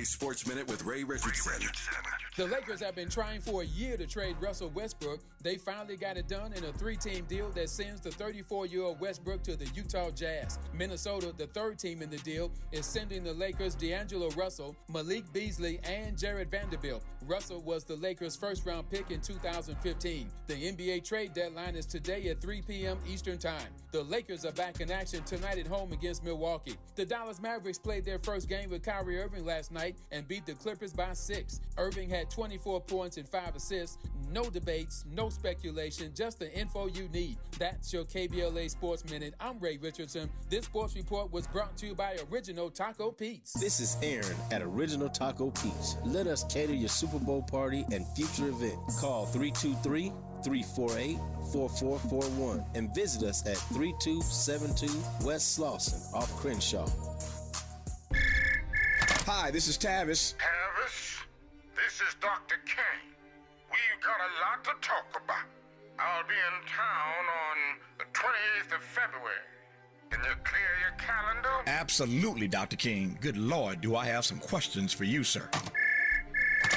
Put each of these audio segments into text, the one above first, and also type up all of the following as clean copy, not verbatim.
KBLA Sports Minute with Ray Richardson. The Lakers have been trying for a year to trade Russell Westbrook. They finally got it done in a 3-team deal that sends the 34-year-old Westbrook to the Utah Jazz. Minnesota, the third team in the deal, is sending the Lakers D'Angelo Russell, Malik Beasley, and Jared Vanderbilt. Russell was the Lakers' first-round pick in 2015. The NBA trade deadline is today at 3 p.m. Eastern Time. The Lakers are back in action tonight at home against Milwaukee. The Dallas Mavericks played their first game with Kyrie Irving last night and beat the Clippers by 6. Irving had 24 points and 5 assists. No debates, no speculation, just the info you need. That's your KBLA Sports Minute. I'm Ray Richardson. This sports report was brought to you by Original Taco Pete's. This is Aaron at Original Taco Pete's. Let us cater your Super Bowl party and future events. Call 323-348-4441 and visit us at 3272 West Slauson off Crenshaw. Hi, this is Tavis. Tavis, this is Dr. Kane. We've got a lot to talk about. I'll be in town on the 28th of February. Can you clear your calendar? Absolutely, Dr. King. Good Lord, do I have some questions for you, sir.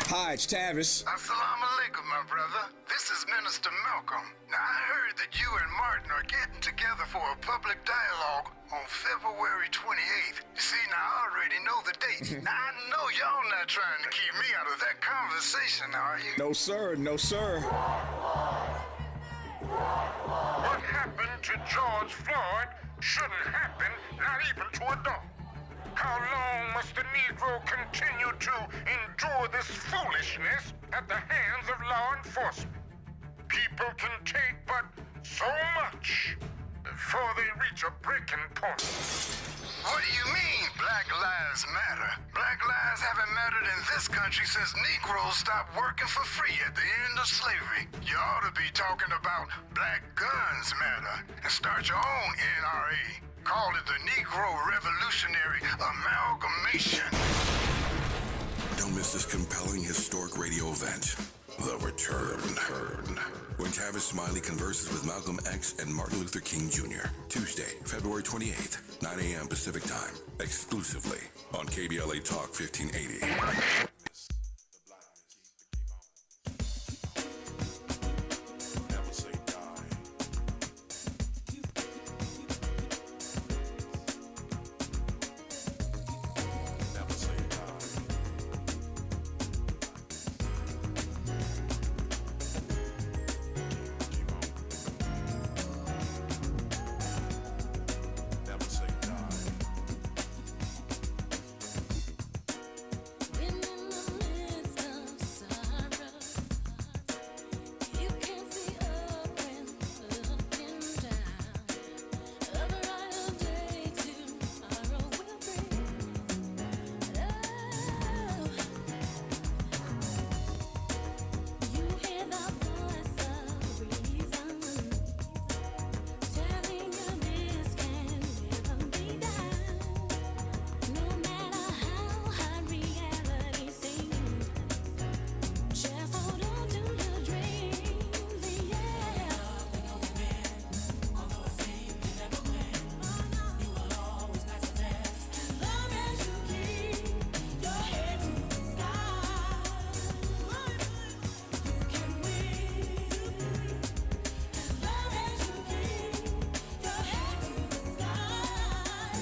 Hi, it's Tavis. Assalamu alaikum, my brother. This is Minister Malcolm. Now, I heard that you and Martin are getting together for a public dialogue on February 28th. You see, now I already know the date. Now, I know y'all not trying to keep me out of that conversation, are you? No, sir. No, sir. What happened to George Floyd shouldn't happen, not even to a dog. How long must the Negro continue to endure this foolishness at the hands of law enforcement? People can take but so much before they reach a breaking point. What do you mean, Black Lives Matter? Black lives haven't mattered in this country since Negroes stopped working for free at the end of slavery. You ought to be talking about Black Guns Matter and start your own NRA. Call it the Negro Revolutionary Amalgamation. Don't miss this compelling historic radio event, The Return. When Tavis Smiley converses with Malcolm X and Martin Luther King Jr. Tuesday, February 28th, 9 a.m. Pacific Time, exclusively on KBLA Talk 1580.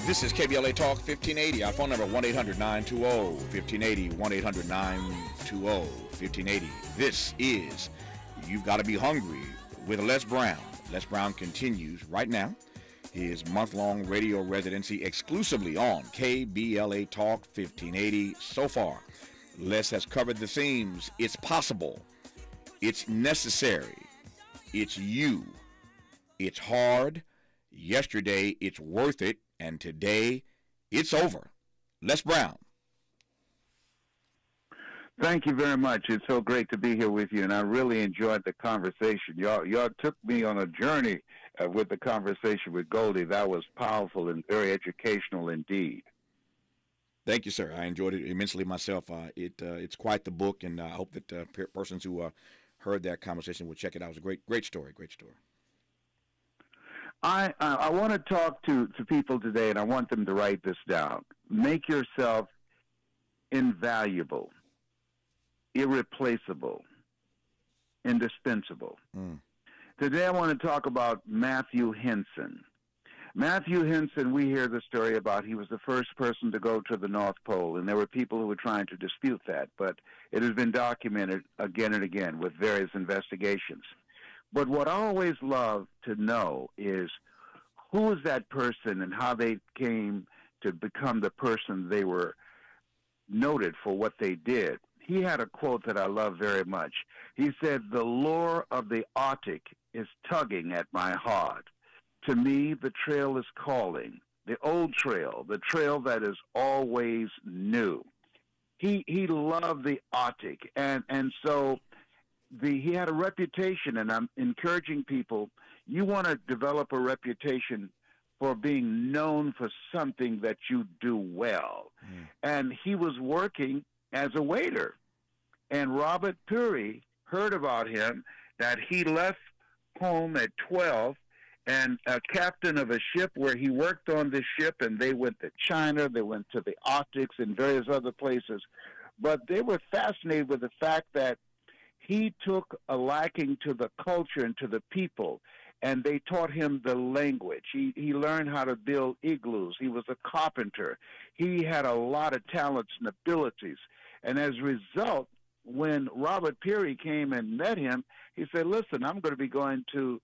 This is KBLA Talk 1580. Our phone number 1-800-920-1580, 1-800-920-1580. This is You've Got to Be Hungry with Les Brown. Les Brown continues right now his month-long radio residency exclusively on KBLA Talk 1580. So far, Les has covered the themes: it's possible, it's necessary, it's you, it's hard, yesterday it's worth it, and today, it's over. Les Brown. Thank you very much. It's so great to be here with you, and I really enjoyed the conversation. Y'all took me on a journey with the conversation with Goldie. That was powerful and very educational indeed. Thank you, sir. I enjoyed it immensely myself. It's quite the book, and I hope that persons who heard that conversation will check it out. It was a great story. I want to talk to people today, and I want them to write this down. Make yourself invaluable, irreplaceable, indispensable. Today I want to talk about Matthew Henson. Matthew Henson, we hear the story about he was the first person to go to the North Pole, and there were people who were trying to dispute that, but it has been documented again and again with various investigations. But what I always love to know is who is that person and how they came to become the person they were noted for what they did. He had a quote that I love very much. He said, "The lure of the Arctic is tugging at my heart. To me, the trail is calling, the old trail, the trail that is always new." He loved the Arctic, and so he had a reputation, and I'm encouraging people, you want to develop a reputation for being known for something that you do well. And he was working as a waiter, and Robert Peary heard about him, that he left home at 12 and a captain of a ship where he worked on this ship, and they went to China, they went to the Arctics and various other places. But they were fascinated with the fact that he took a liking to the culture and to the people, and they taught him the language. He learned how to build igloos. He was a carpenter. He had a lot of talents and abilities. And as a result, when Robert Peary came and met him, he said, "Listen, I'm going to be going to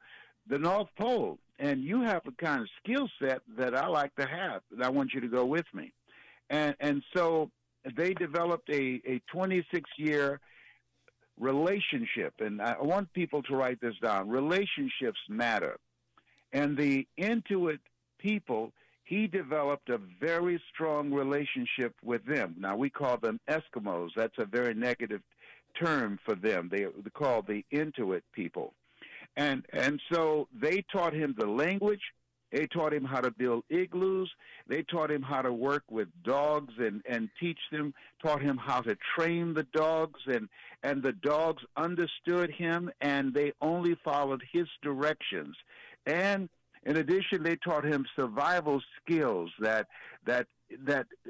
the North Pole, and you have a kind of skill set that I like to have, and I want you to go with me." And so they developed a 26-year relationship, and I want people to write this down. Relationships matter. And the Inuit people, he developed a very strong relationship with them. Now, we call them Eskimos. That's a very negative term for them. They're called the Inuit people. And so they taught him the language. They taught him how to build igloos. They taught him how to work with dogs and teach them, taught him how to train the dogs, and the dogs understood him, and they only followed his directions. And in addition, they taught him survival skills, that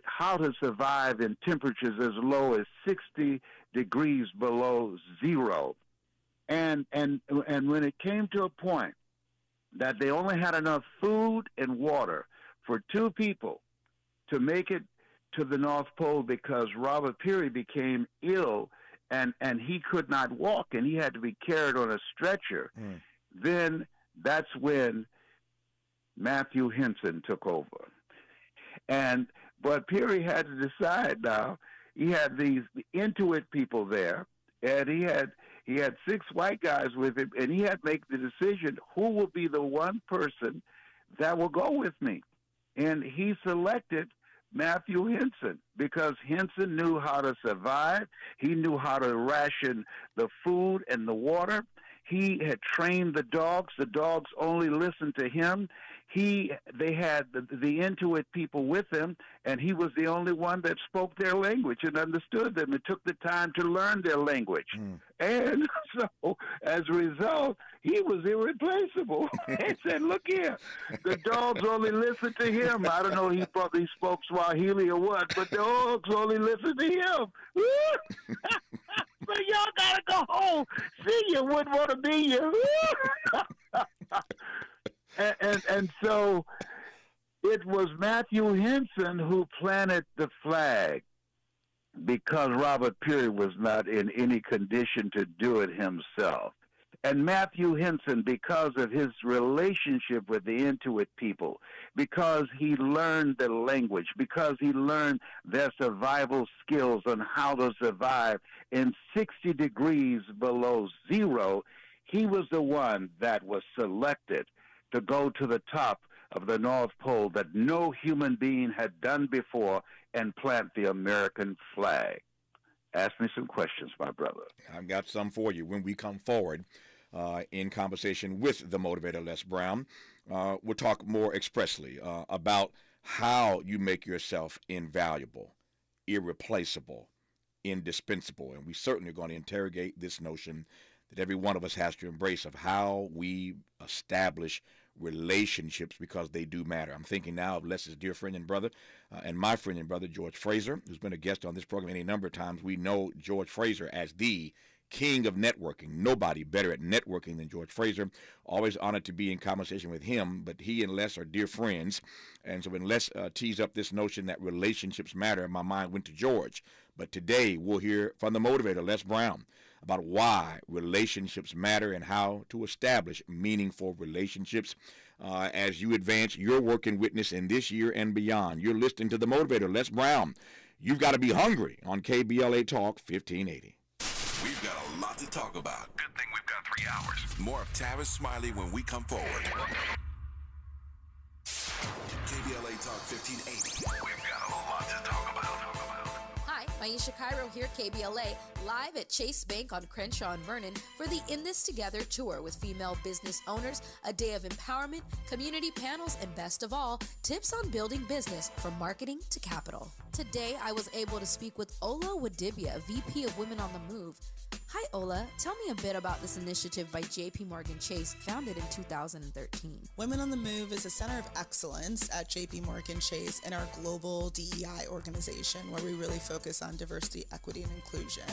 how to survive in temperatures as low as 60 degrees below zero. And when it came to a point that they only had enough food and water for two people to make it to the North Pole, because Robert Peary became ill and he could not walk, and he had to be carried on a stretcher, then that's when Matthew Henson took over. But Peary had to decide now. He had these Inuit people there, and he had 6 white guys with him, and he had to make the decision, who will be the one person that will go with me? And he selected Matthew Henson, because Henson knew how to survive. He knew how to ration the food and the water. He had trained the dogs. The dogs only listened to him. They had the Inuit people with him, and he was the only one that spoke their language and understood them and took the time to learn their language. And so, as a result, he was irreplaceable. He said, "Look here, the dogs only listen to him." I don't know, he probably spoke Swahili or what, but the dogs only listen to him. So y'all gotta go home. See, you wouldn't want to be here. And so it was Matthew Henson who planted the flag, because Robert Peary was not in any condition to do it himself. And Matthew Henson, because of his relationship with the Inuit people, because he learned the language, because he learned their survival skills on how to survive in 60 degrees below zero, he was the one that was selected to go to the top of the North Pole that no human being had done before and plant the American flag. Ask me some questions, my brother. I've got some for you when we come forward in conversation with the motivator, Les Brown. We'll talk more expressly about how you make yourself invaluable, irreplaceable, indispensable. And we certainly are going to interrogate this notion that every one of us has to embrace, of how we establish relationships because they do matter. I'm thinking now of Les's dear friend and brother and my friend and brother, George Fraser, who's been a guest on this program any number of times. We know George Fraser as the king of networking. Nobody better at networking than George Fraser. Always honored to be in conversation with him, but he and Les are dear friends. And so when Les teased up this notion that relationships matter, my mind went to George. But today we'll hear from the motivator, Les Brown, about why relationships matter and how to establish meaningful relationships as you advance your work and witness in this year and beyond. You're listening to the motivator, Les Brown. You've got to be hungry on KBLA Talk 1580. We've got a lot to talk about. Good thing we've got 3 hours. More of Tavis Smiley when we come forward. KBLA Talk 1580. We've got a lot to talk about. Hi, Maisha Cairo here, KBLA, live at Chase Bank on Crenshaw and Vernon for the In This Together tour with female business owners, a day of empowerment, community panels, and best of all, tips on building business from marketing to capital. Today, I was able to speak with Ola Wadibia, VP of Women on the Move. Hi, Ola. Tell me a bit about this initiative by JP Morgan Chase, founded in 2013. Women on the Move is a center of excellence at JP Morgan Chase and our global DEI organization, where we really focus on diversity, equity, and inclusion.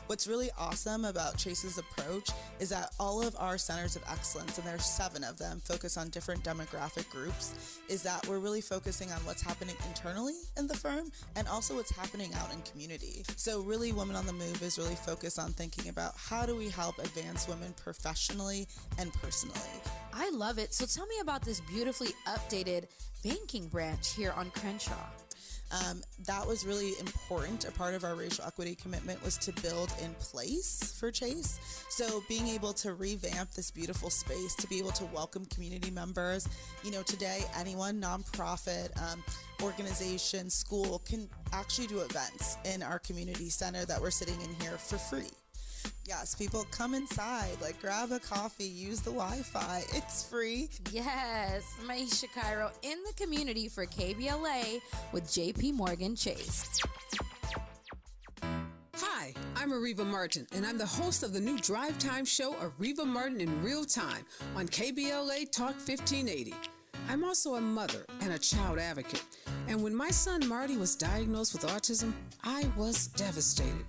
What's really awesome about Chase's approach is that all of our centers of excellence, and there's 7 of them, focus on different demographic groups, is that we're really focusing on what's happening internally in the firm and also what's happening out in community. So really, Women on the Move is really focused on thinking about how do we help advance women professionally and personally. I love it. So tell me about this beautifully updated banking branch here on Crenshaw. That was really important. A part of our racial equity commitment was to build in place for Chase. So being able to revamp this beautiful space, to be able to welcome community members, today anyone, nonprofit, organization, school can actually do events in our community center that we're sitting in here for free. Yes, people come inside, grab a coffee, use the Wi-Fi. It's free. Yes, Maisha Cairo in the community for KBLA with JP Morgan Chase. Hi, I'm Ariva Martin, and I'm the host of the new drive time show, Ariva Martin in Real Time, on KBLA Talk 1580. I'm also a mother and a child advocate, and when my son Marty was diagnosed with autism, I was devastated.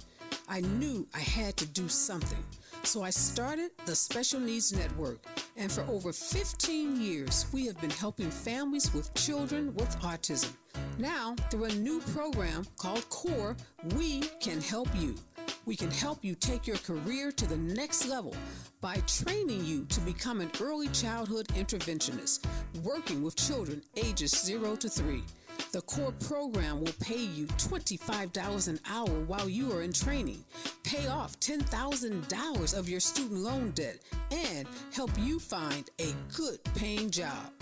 I knew I had to do something, so I started the Special Needs Network, and for over 15 years, we have been helping families with children with autism. Now, through a new program called CORE, we can help you. We can help you take your career to the next level by training you to become an early childhood interventionist, working with children ages 0 to 3. The CORE program will pay you $25 an hour while you are in training, pay off $10,000 of your student loan debt, and help you find a good paying job.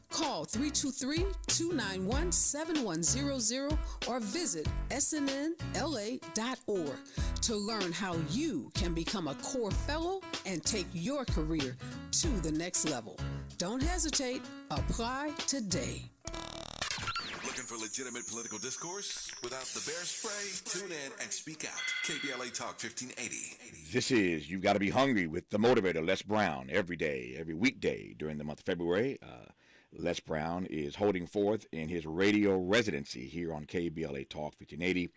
Call 323-291-7100 or visit snnla.org to learn how you can become a CORE fellow and take your career to the next level. Don't hesitate. Apply today. Looking for legitimate political discourse without the bear spray? Tune in and speak out. KBLA Talk 1580. This is You've Got to Be Hungry with the motivator, Les Brown, every day, every weekday during the month of February. Les Brown is holding forth in his radio residency here on KBLA Talk 1580,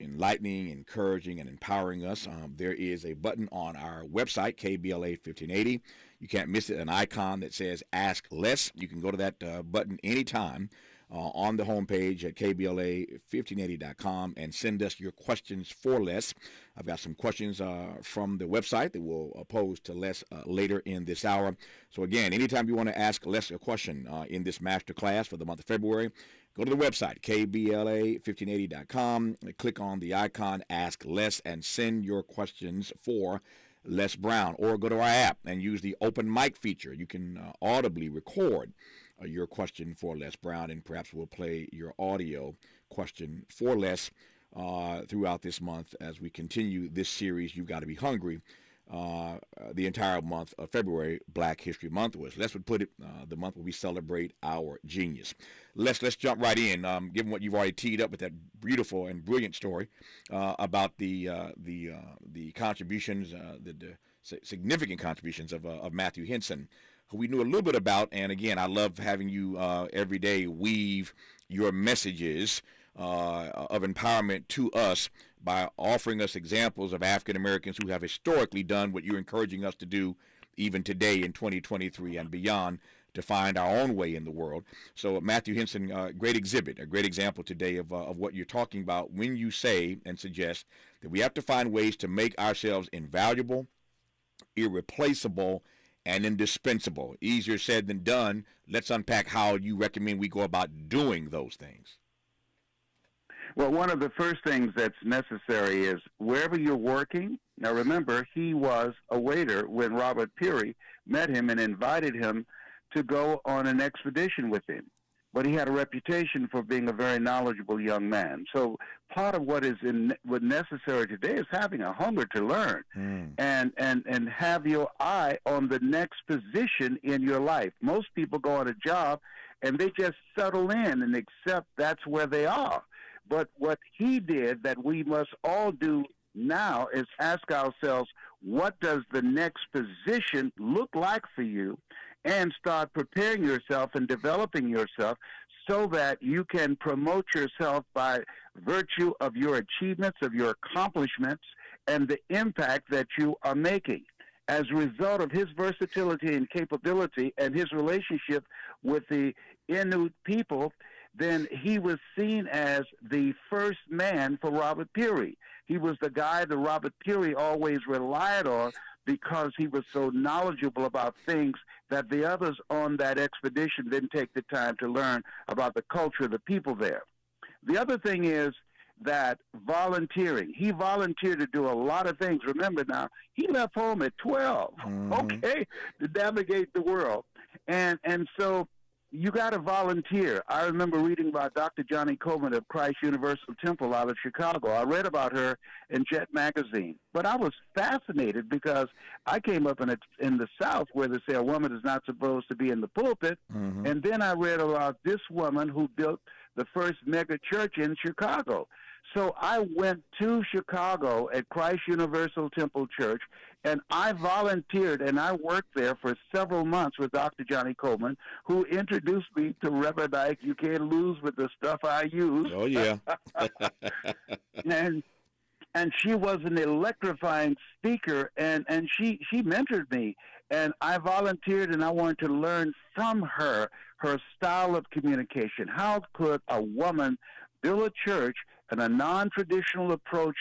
enlightening, encouraging, and empowering us. There is a button on our website, KBLA 1580. You can't miss it, an icon that says Ask Les. You can go to that button anytime on the homepage at KBLA1580.com and send us your questions for Les. I've got some questions from the website that we'll pose to Les later in this hour. So again, anytime you want to ask Les a question in this master class for the month of February, go to the website, KBLA1580.com, click on the icon Ask Les, and send your questions for Les Brown, or go to our app and use the open mic feature. You can audibly record your question for Les Brown, and perhaps we'll play your audio question for Les throughout this month as we continue this series, You've Got to Be Hungry, the entire month of February, Black History Month. As Les would put it, the month where we celebrate our genius. Let's jump right in, given what you've already teed up with that beautiful and brilliant story about the contributions, the significant contributions of Matthew Henson who we knew a little bit about. And again, I love having you every day weave your messages of empowerment to us by offering us examples of African Americans who have historically done what you're encouraging us to do even today in 2023 and beyond, to find our own way in the world. So Matthew Henson, great exhibit, a great example today of what you're talking about when you say and suggest that we have to find ways to make ourselves invaluable, irreplaceable, and indispensable. Easier said than done. Let's unpack how you recommend we go about doing those things. Well, one of the first things that's necessary is wherever you're working. Now, remember, he was a waiter when Robert Peary met him and invited him to go on an expedition with him. But he had a reputation for being a very knowledgeable young man. So part of what is necessary today is having a hunger to learn and have your eye on the next position in your life. Most people go on a job and they just settle in and accept that's where they are. But what he did that we must all do now is ask ourselves, what does the next position look like for you? And start preparing yourself and developing yourself so that you can promote yourself by virtue of your achievements, of your accomplishments, and the impact that you are making. As a result of his versatility and capability and his relationship with the Inuit people, then he was seen as the first man for Robert Peary. He was the guy that Robert Peary always relied on because he was so knowledgeable about things that the others on that expedition didn't take the time to learn about the culture of the people there. The other thing is that volunteering. He volunteered to do a lot of things. Remember now, he left home at 12, okay, to navigate the world. And so you got to volunteer. I remember reading about Dr. Johnny Coleman of Christ Universal Temple out of Chicago. I read about her in Jet Magazine. But I was fascinated because I came up in the South where they say a woman is not supposed to be in the pulpit. And then I read about this woman who built the first mega church in Chicago. So I went to Chicago at Christ Universal Temple Church, and I volunteered, and I worked there for several months with Dr. Johnny Coleman, who introduced me to Reverend Ike. You can't lose with the stuff I use. Oh, yeah. And she was an electrifying speaker, and she mentored me. And I volunteered, and I wanted to learn from her style of communication. How could a woman build a church and a non-traditional approach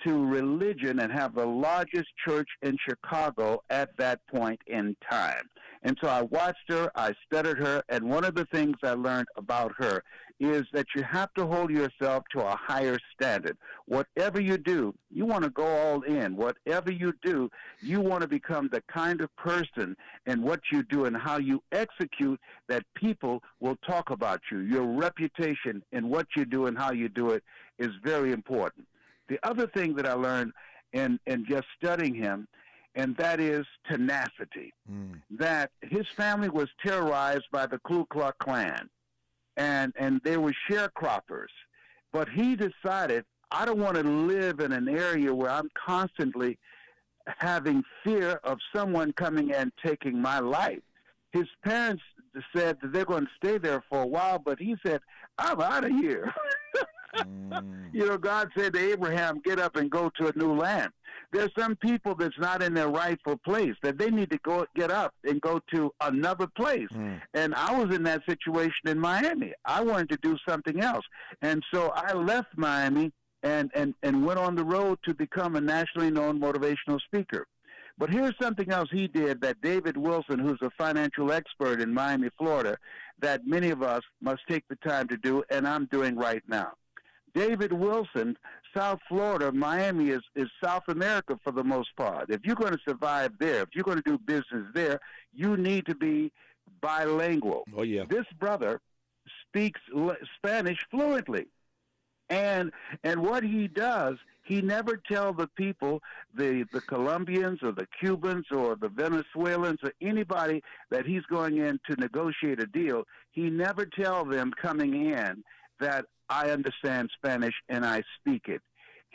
to religion and have the largest church in Chicago at that point in time? And so I watched her, I studied her, and one of the things I learned about her is that you have to hold yourself to a higher standard. Whatever you do, you want to go all in. Whatever you do, you want to become the kind of person in what you do and how you execute that people will talk about you. Your reputation in what you do and how you do it is very important. The other thing that I learned in just studying him, and that is tenacity. That his family was terrorized by the Ku Klux Klan, and they were sharecroppers. But he decided, I don't want to live in an area where I'm constantly having fear of someone coming and taking my life. His parents said that they're going to stay there for a while, but he said, I'm out of here. You know, God said to Abraham, get up and go to a new land. There's some people that's not in their rightful place, that they need to get up and go to another place. And I was in that situation in Miami. I wanted to do something else. And so I left Miami and went on the road to become a nationally known motivational speaker. But here's something else he did that David Wilson, who's a financial expert in Miami, Florida, that many of us must take the time to do, and I'm doing right now. David Wilson, South Florida, Miami is South America for the most part. If you're going to survive there, if you're going to do business there, you need to be bilingual. Oh, yeah. This brother speaks Spanish fluently. And what he does, he never tells the people, the Colombians or the Cubans or the Venezuelans or anybody that he's going in to negotiate a deal, he never tells them coming in that I understand Spanish and I speak it.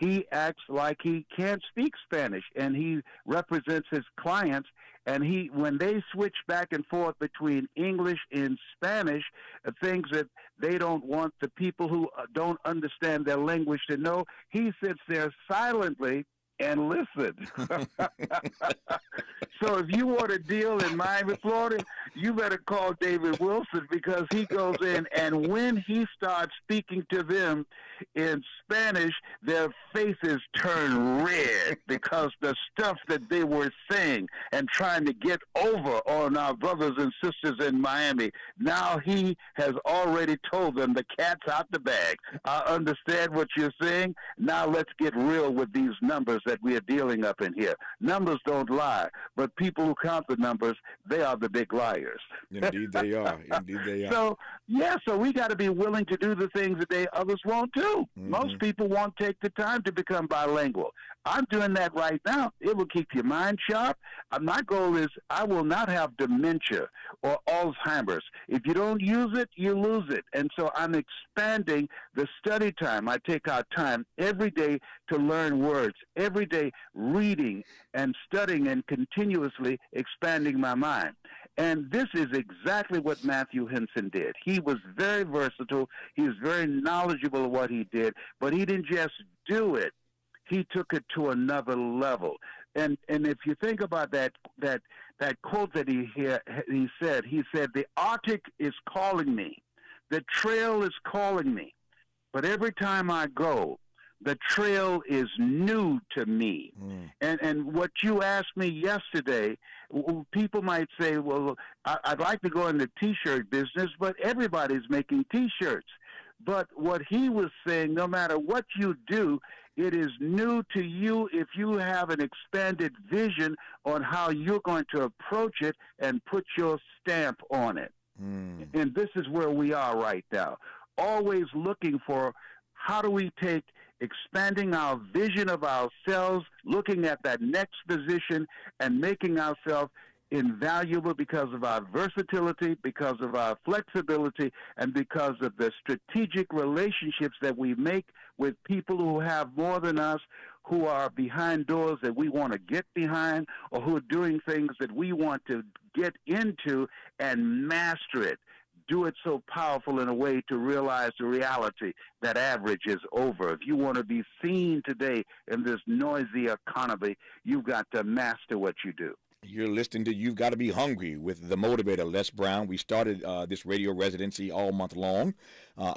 he acts like he can't speak Spanish, and he represents his clients. And when they switch back and forth between English and Spanish, things that they don't want the people who don't understand their language to know, he sits there silently and listens. So if you want a deal in Miami, Florida, you better call David Wilson, because he goes in, and when he starts speaking to them in Spanish, their faces turn red, because the stuff that they were saying and trying to get over on our brothers and sisters in Miami, now he has already told them the cat's out the bag. I understand what you're saying. Now let's get real with these numbers that we are dealing up in here. Numbers don't lie, but people who count the numbers, they are the big liars. Indeed they are. Indeed they are. So we got to be willing to do the things that others won't do. Mm-hmm. Most people won't take the time to become bilingual. I'm doing that right now. It will keep your mind sharp. My goal is I will not have dementia or Alzheimer's. If you don't use it, you lose it. And so I'm expanding the study time. I take out time every day to learn words, every day reading and studying and continuously expanding my mind. And this is exactly what Matthew Henson did. He was very versatile. He was very knowledgeable of what he did, but he didn't just do it. He took it to another level. And if you think about that quote that he said, the Arctic is calling me. The trail is calling me. But every time I go, the trail is new to me. And what you asked me yesterday, people might say, well, I'd like to go in the T-shirt business, but everybody's making T-shirts. But what he was saying, no matter what you do, it is new to you if you have an expanded vision on how you're going to approach it and put your stamp on it. And this is where we are right now. Always looking for how do we take expanding our vision of ourselves, looking at that next position and making ourselves invaluable because of our versatility, because of our flexibility, and because of the strategic relationships that we make with people who have more than us, who are behind doors that we want to get behind, or who are doing things that we want to get into and master it. Do it so powerful in a way to realize the reality that average is over. If you want to be seen today in this noisy economy, you've got to master what you do. You're listening to You've Got to Be Hungry with the motivator, Les Brown. We started this radio residency all month long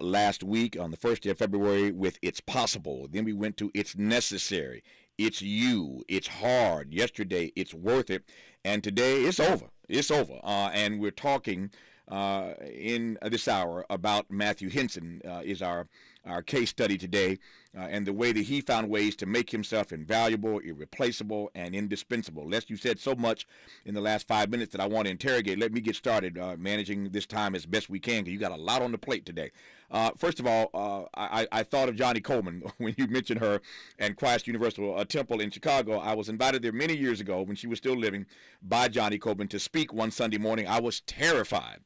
last week on the first day of February with It's Possible. Then we went to It's Necessary. It's You. It's Hard. Yesterday, It's Worth It. And today, it's over. It's over. And we're talking in this hour about Matthew Henson is our case study today, and the way that he found ways to make himself invaluable, irreplaceable, and indispensable. Les, you said so much in the last 5 minutes that I want to interrogate. Let me get started managing this time as best we can, because you got a lot on the plate today. First of all, I thought of Johnny Coleman when you mentioned her and Christ Universal Temple in Chicago. I was invited there many years ago when she was still living by Johnny Coleman to speak one Sunday morning. I was terrified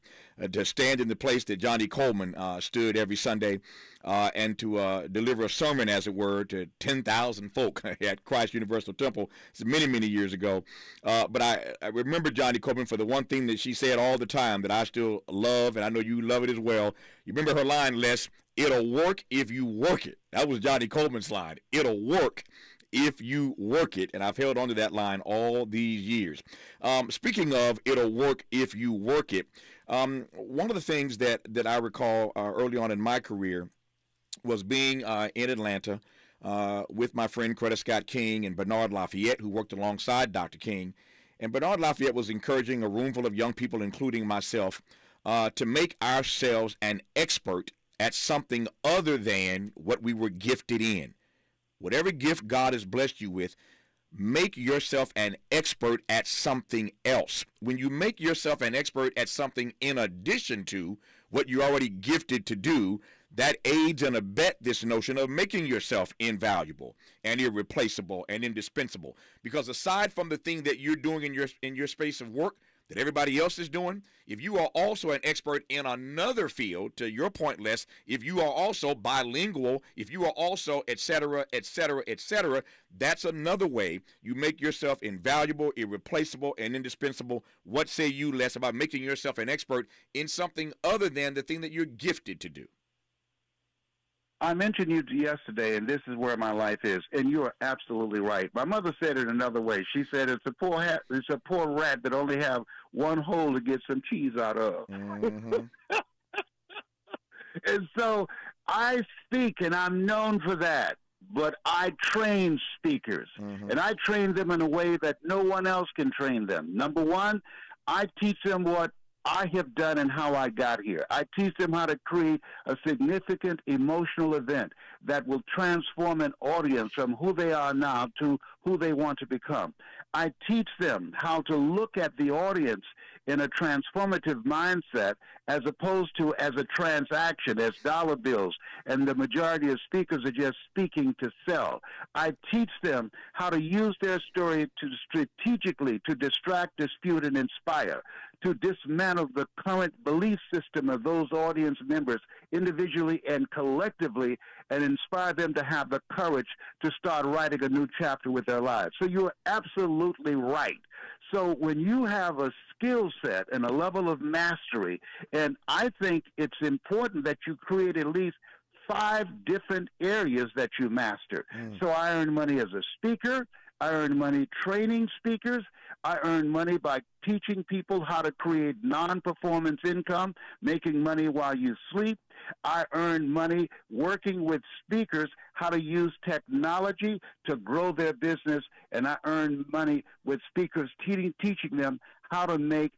to stand in the place that Johnny Coleman stood every Sunday and to deliver a sermon, as it were, to 10,000 folk at Christ Universal Temple. It's many, many years ago. But I remember Johnny Coleman for the one thing that she said all the time that I still love, and I know you love it as well. You remember her line, Les, "It'll work if you work it." That was Johnny Coleman's line. It'll work if you work it, and I've held on to that line all these years. Speaking of it'll work if you work it, one of the things that I recall early on in my career was being in Atlanta with my friend Coretta Scott King and Bernard Lafayette, who worked alongside Dr. King. And Bernard Lafayette was encouraging a room full of young people, including myself, to make ourselves an expert at something other than what we were gifted in. Whatever gift God has blessed you with, make yourself an expert at something else. When you make yourself an expert at something in addition to what you're already gifted to do, that aids and abets this notion of making yourself invaluable and irreplaceable and indispensable. Because aside from the thing that you're doing in your space of work, that everybody else is doing, if you are also an expert in another field, to your point, Les, if you are also bilingual, if you are also et cetera, that's another way you make yourself invaluable, irreplaceable, and indispensable. What say you, Les, about making yourself an expert in something other than the thing that you're gifted to do? I mentioned you yesterday, and this is where my life is, and you are absolutely right. My mother said it another way. She said it's a poor rat that only have one hole to get some cheese out of. Mm-hmm. And so I speak, and I'm known for that. But I train speakers, and I train them in a way that no one else can train them. Number one, I teach them what I have done and how I got here. I teach them how to create a significant emotional event that will transform an audience from who they are now to who they want to become. I teach them how to look at the audience in a transformative mindset as opposed to as a transaction, as dollar bills, and the majority of speakers are just speaking to sell. I teach them how to use their story to strategically to distract, dispute, and inspire, to dismantle the current belief system of those audience members individually and collectively, and inspire them to have the courage to start writing a new chapter with their lives. So you're absolutely right. So when you have a skill set and a level of mastery, and I think it's important that you create at least 5 different areas that you master. So I earn money as a speaker. I earn money training speakers. I earn money by teaching people how to create non-performance income, making money while you sleep. I earn money working with speakers how to use technology to grow their business, and I earn money with speakers teaching them how to make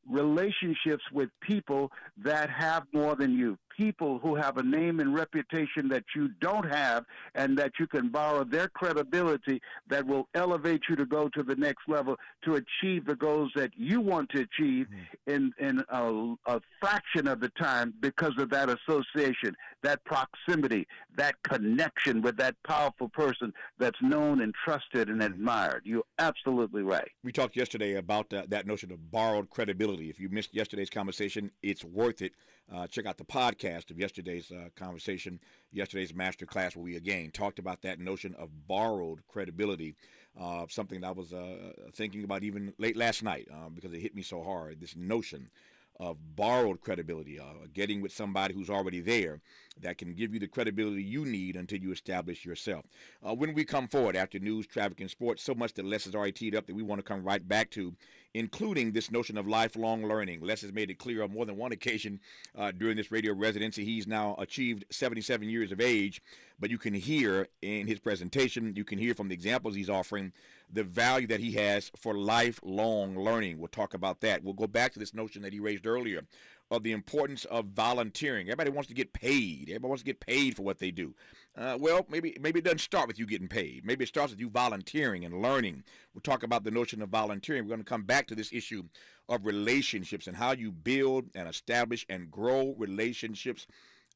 relationships with people that have more than you, people who have a name and reputation that you don't have, and that you can borrow their credibility that will elevate you to go to the next level to achieve the goals that you want to achieve in a fraction of the time because of that association, that proximity, that connection with that powerful person that's known and trusted and admired. You're absolutely right. We talked yesterday about that notion of borrowed credibility. If you missed yesterday's conversation, it's worth it. Check out the podcast of yesterday's conversation, yesterday's master class, where we again talked about that notion of borrowed credibility, something that I was thinking about even late last night because it hit me so hard, this notion of borrowed credibility, getting with somebody who's already there that can give you the credibility you need until you establish yourself. When we come forward after news, traffic, and sports, so much that Les has already teed up that we want to come right back to, including this notion of lifelong learning. Les has made it clear on more than one occasion during this radio residency. He's now achieved 77 years of age, but you can hear in his presentation, you can hear from the examples he's offering, the value that he has for lifelong learning. We'll talk about that. We'll go back to this notion that he raised earlier of the importance of volunteering. Everybody wants to get paid. Everybody wants to get paid for what they do. Well, maybe it doesn't start with you getting paid. Maybe it starts with you volunteering and learning. We'll talk about the notion of volunteering. We're going to come back to this issue of relationships and how you build and establish and grow relationships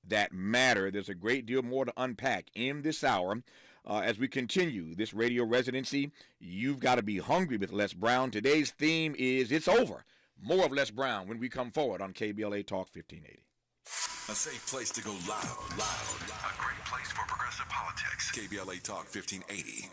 that matter. There's a great deal more to unpack in this hour. As we continue this radio residency, you've got to be hungry with Les Brown. Today's theme is It's Over. More of Les Brown when we come forward on KBLA Talk 1580. A safe place to go loud. A great place for progressive politics. KBLA Talk 1580.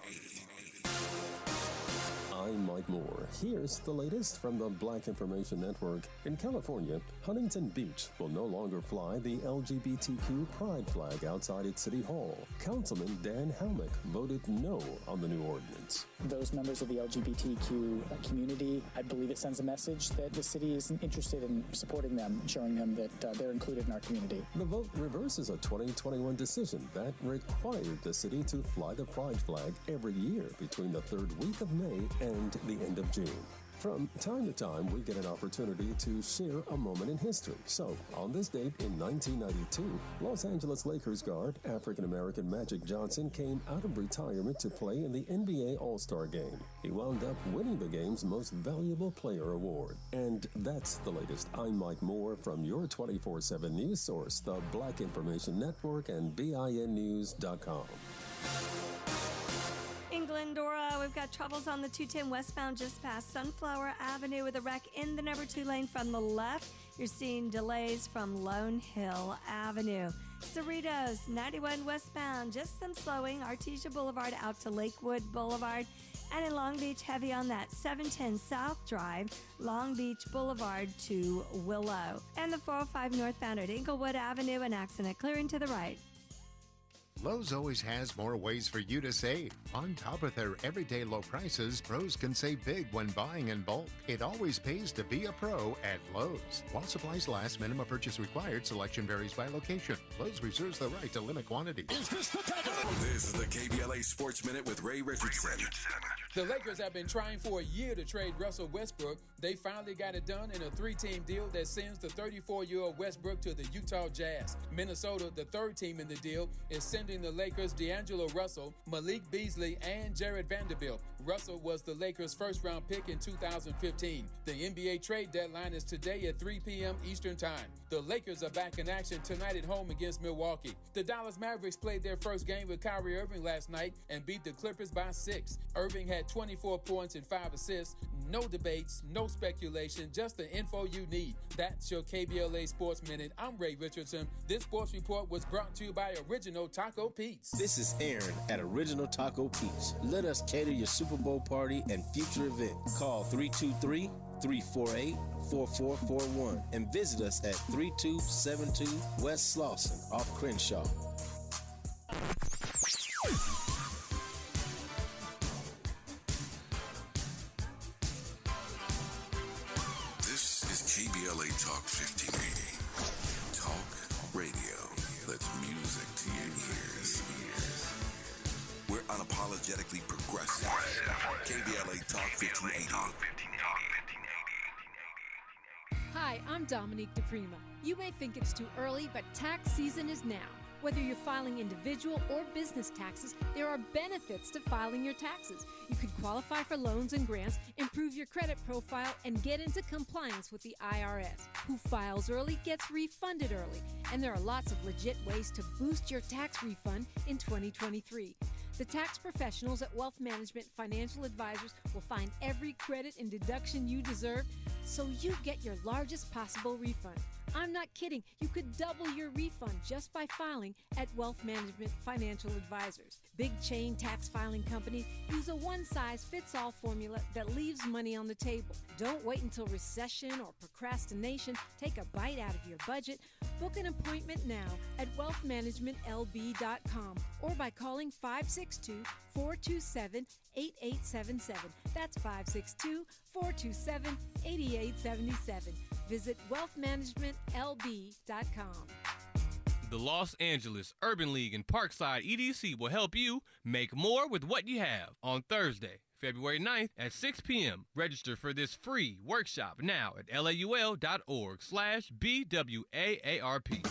I'm Mike Moore. Here's the latest from the Black Information Network. In California, Huntington Beach will no longer fly the LGBTQ pride flag outside its city hall. Councilman Dan Helmick voted no on the new ordinance. Those members of the LGBTQ community, I believe it sends a message that the city is interested in supporting them, showing them that they're included in our community. The vote reverses a 2021 decision that required the city to fly the pride flag every year between the third week of May and the end of June. From time to time, we get an opportunity to share a moment in history. So, on this date in 1992, Los Angeles Lakers guard African-American Magic Johnson came out of retirement to play in the NBA All-Star Game. He wound up winning the game's Most Valuable Player award. And that's the latest. I'm Mike Moore from your 24/7 news source, the Black Information Network and BINnews.com. In Glendora, I we've got troubles on the 210 westbound just past Sunflower Avenue with a wreck in the number 2 lane from the left. You're seeing delays from Lone Hill Avenue. Cerritos, 91 westbound, just some slowing. Artesia Boulevard out to Lakewood Boulevard. And in Long Beach, heavy on that 710 South Drive, Long Beach Boulevard to Willow. And the 405 northbound at Inglewood Avenue, an accident clearing to the right. Lowe's always has more ways for you to save. On top of their everyday low prices, pros can save big when buying in bulk. It always pays to be a pro at Lowe's. While supplies last, minimum purchase required. Selection varies by location. Lowe's reserves the right to limit quantities. This is the KBLA Sports Minute with Ray Richardson. The Lakers have been trying for a year to trade Russell Westbrook. They finally got it done in a 3-team deal that sends the 34-year-old Westbrook to the Utah Jazz. Minnesota, the third team in the deal, is sending the Lakers D'Angelo Russell, Malik Beasley, and Jared Vanderbilt. Russell was the Lakers' first-round pick in 2015. The NBA trade deadline is today at 3 p.m. Eastern Time. The Lakers are back in action tonight at home against Milwaukee. The Dallas Mavericks played their first game with Kyrie Irving last night and beat the Clippers by 6. Irving had 24 points and 5 assists. No debates, no speculation, just the info you need. That's your KBLA Sports Minute. I'm Ray Richardson. This sports report was brought to you by Original Taco Pete's. This is Aaron at Original Taco Pete's. Let us cater your Super Bowl party and future events. Call 323-348-4441 and visit us at 3272 West Slauson off Crenshaw. This is KBLA Talk 1580. Talk radio that's music to your ears. We're unapologetically progressive. KBLA Talk 1580. Hi, I'm Dominique DePrima. You may think it's too early, but tax season is now. Whether you're filing individual or business taxes, there are benefits to filing your taxes. You could qualify for loans and grants, improve your credit profile, and get into compliance with the IRS. Who files early gets refunded early, and there are lots of legit ways to boost your tax refund in 2023. The tax professionals at Wealth Management Financial Advisors will find every credit and deduction you deserve so you get your largest possible refund. I'm not kidding. You could double your refund just by filing at Wealth Management Financial Advisors. Big chain tax filing companies use a one-size-fits-all formula that leaves money on the table. Don't wait until recession or procrastination take a bite out of your budget. Book an appointment now at wealthmanagementlb.com or by calling 562-427-8877. That's 562-427-8877. Visit wealthmanagementlb.com. The Los Angeles Urban League and Parkside EDC will help you make more with what you have on Thursday, February 9th at 6 p.m. Register for this free workshop now at laul.org/BWAARP.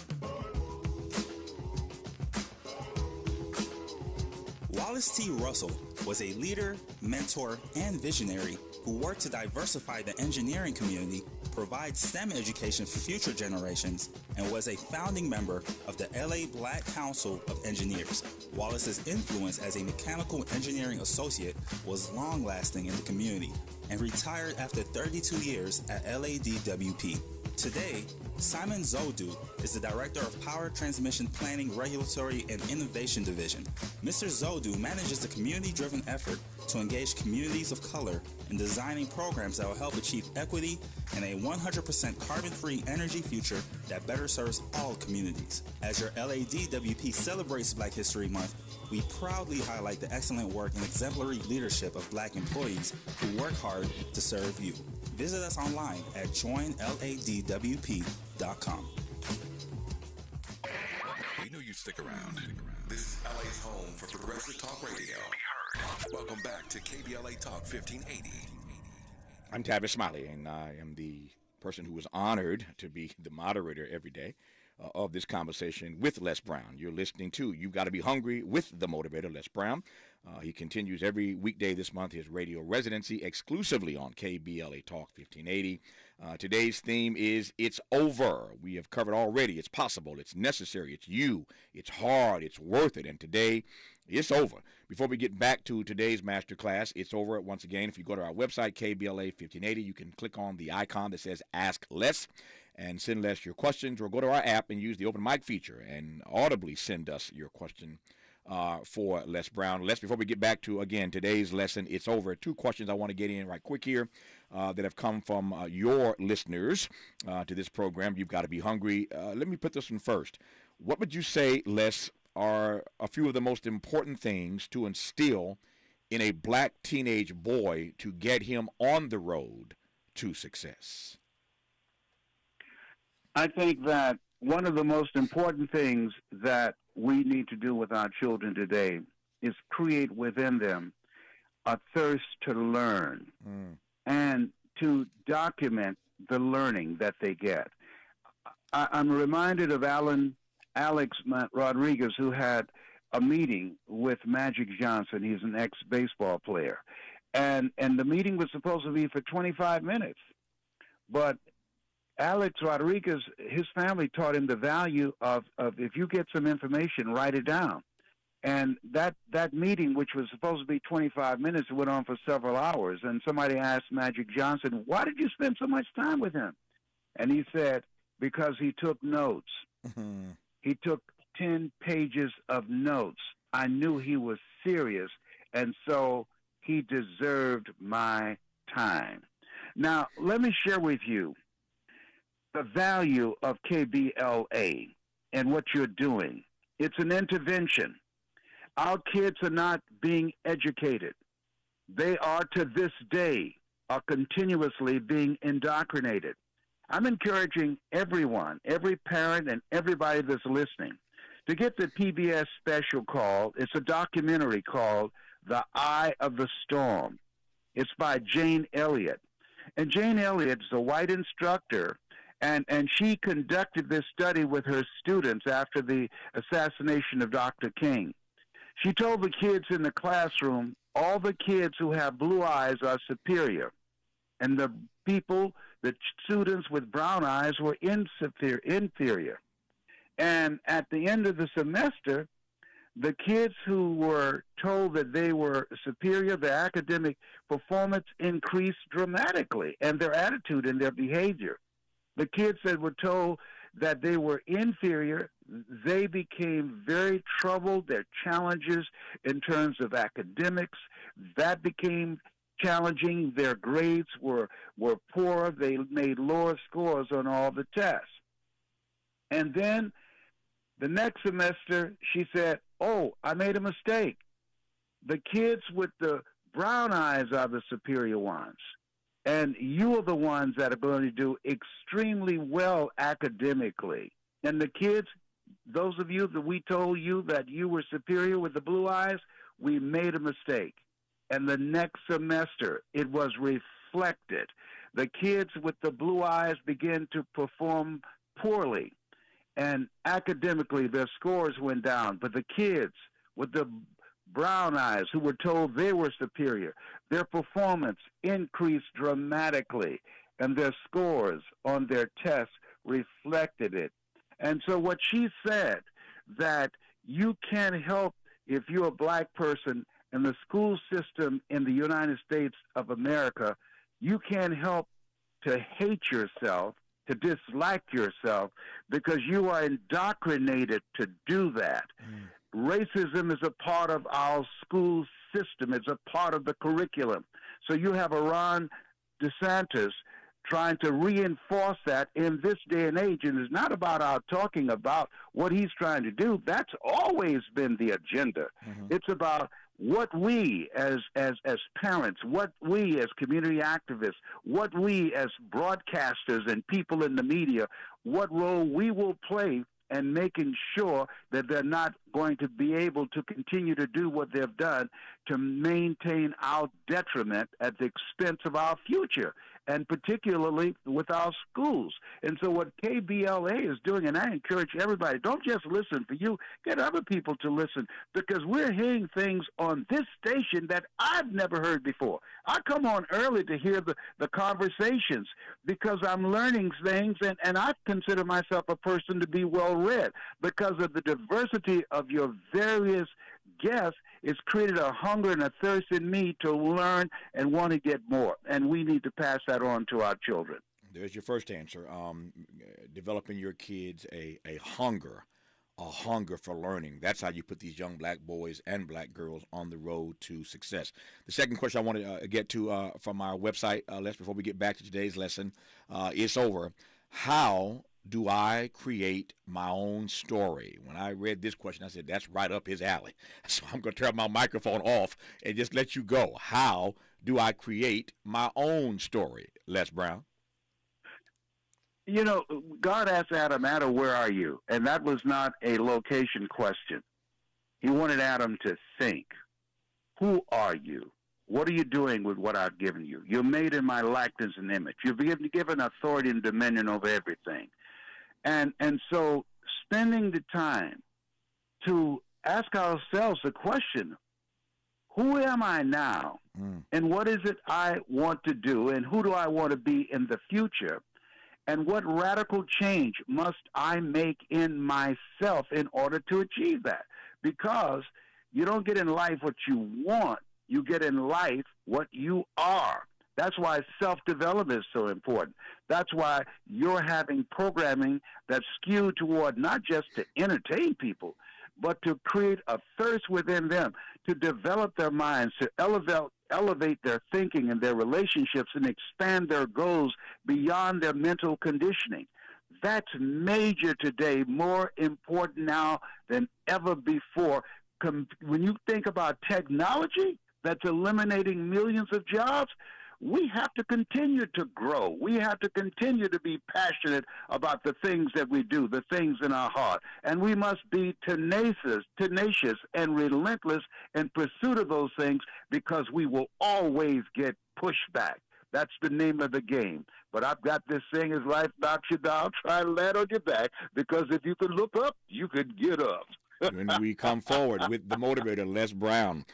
Wallace T. Russell was a leader, mentor, and visionary who worked to diversify the engineering community, provide STEM education for future generations, and was a founding member of the LA Black Council of Engineers. Wallace's influence as a mechanical engineering associate was long-lasting in the community and retired after 32 years at LADWP. Today, Simon Zodu is the Director of Power Transmission Planning, Regulatory, and Innovation Division. Mr. Zodu manages the community-driven effort to engage communities of color in designing programs that will help achieve equity and a 100% carbon-free energy future that better serves all communities. As your LADWP celebrates Black History Month, we proudly highlight the excellent work and exemplary leadership of Black employees who work hard to serve you. Visit us online at joinladwp.com. We knew you'd stick around. This is LA's home for Progressive Talk Radio. Welcome back to KBLA Talk 1580. I'm Tavis Smiley, and I am the person who is honored to be the moderator every day of this conversation with Les Brown. You're listening to You've Got to Be Hungry with the motivator, Les Brown. He continues every weekday this month his radio residency exclusively on KBLA Talk 1580. Today's theme is It's Over. We have covered already. It's possible. It's necessary. It's you. It's hard. It's worth it. And today, it's over. Before we get back to today's masterclass, it's over. Once again, if you go to our website, KBLA 1580, you can click on the icon that says Ask Les and send Les your questions, or go to our app and use the open mic feature and audibly send us your question for Les Brown. Les, before we get back to, again, today's lesson, it's over. 2 questions I want to get in right quick here that have come from your listeners to this program. You've got to be hungry. Let me put this one first. What would you say, Les, are a few of the most important things to instill in a black teenage boy to get him on the road to success? I think that one of the most important things that we need to do with our children today is create within them a thirst to learn and to document the learning that they get. I'm reminded of Alex Rodriguez, who had a meeting with Magic Johnson. He's an ex-baseball player. And the meeting was supposed to be for 25 minutes. But Alex Rodriguez, his family taught him the value of if you get some information, write it down. And that meeting, which was supposed to be 25 minutes, went on for several hours. And somebody asked Magic Johnson, why did you spend so much time with him? And he said, because he took notes. He took 10 pages of notes. I knew he was serious, and so he deserved my time. Now, let me share with you the value of KBLA and what you're doing. It's an intervention. Our kids are not being educated. They are, to this day, are continuously being indoctrinated. I'm encouraging everyone, every parent and everybody that's listening, to get the PBS special called, it's a documentary called The Eye of the Storm. It's by Jane Elliott. And Jane Elliott is a white instructor, and she conducted this study with her students after the assassination of Dr. King. She told the kids in the classroom, all the kids who have blue eyes are superior, and the students with brown eyes were inferior. And at the end of the semester, the kids who were told that they were superior, their academic performance increased dramatically, and their attitude and their behavior. The kids that were told that they were inferior, they became very troubled. Their challenges in terms of academics, that became challenging. Their grades were poor. They made lower scores on all the tests. And then the next semester, she said, oh, I made a mistake. The kids with the brown eyes are the superior ones. And you are the ones that are going to do extremely well academically. And the kids, those of you that we told you that you were superior with the blue eyes, we made a mistake. And the next semester, it was reflected. The kids with the blue eyes began to perform poorly. And academically, their scores went down. But the kids with the brown eyes, who were told they were superior, their performance increased dramatically. And their scores on their tests reflected it. And so what she said, that you can't help, if you're a black person, in the school system in the United States of America, you can't help to hate yourself, to dislike yourself, because you are indoctrinated to do that. Racism is a part of our school system. It's a part of the curriculum. So you have a Ron DeSantis trying to reinforce that in this day and age, and it's not about our talking about what he's trying to do. That's always been the agenda. It's about what we as parents, what we as community activists, what we as broadcasters and people in the media, what role we will play in making sure that they're not going to be able to continue to do what they've done to maintain our detriment at the expense of our future. and particularly with our schools. And so what KBLA is doing, and I encourage everybody, don't just listen for you, get other people to listen, because we're hearing things on this station that I've never heard before. I come on early to hear the conversations because I'm learning things, and I consider myself a person to be well-read because of the diversity of your various guests. It's created a hunger and a thirst in me to learn and want to get more, and we need to pass that on to our children. There's your first answer. Developing your kids a hunger for learning. That's how you put these young black boys and black girls on the road to success. The second question I want to get to from our website, Les, before we get back to today's lesson, is over. How do I create my own story? When I read this question, I said, that's right up his alley. So I'm going to turn my microphone off and just let you go. How do I create my own story, Les Brown? You know, God asked Adam, where are you? And that was not a location question. He wanted Adam to think. Who are you? What are you doing with what I've given you? You're made in my likeness and image. You've been given authority and dominion over everything. And so spending the time to ask ourselves the question, who am I now? And what is it I want to do? And who do I want to be in the future? And what radical change must I make in myself in order to achieve that? Because you don't get in life what you want. You get in life what you are. That's why self-development is so important. That's why you're having programming that's skewed toward not just to entertain people, but to create a thirst within them, to develop their minds, to elevate their thinking and their relationships and expand their goals beyond their mental conditioning. That's major today, more important now than ever before. When you think about technology that's eliminating millions of jobs, we have to continue to grow. We have to continue to be passionate about the things that we do, the things in our heart. And we must be tenacious and relentless in pursuit of those things, because we will always get pushed back. That's the name of the game. But I've got this saying, as life knocks you down, try to land on your back, because if you could look up, you could get up. When we come forward with the motivator, Les Brown,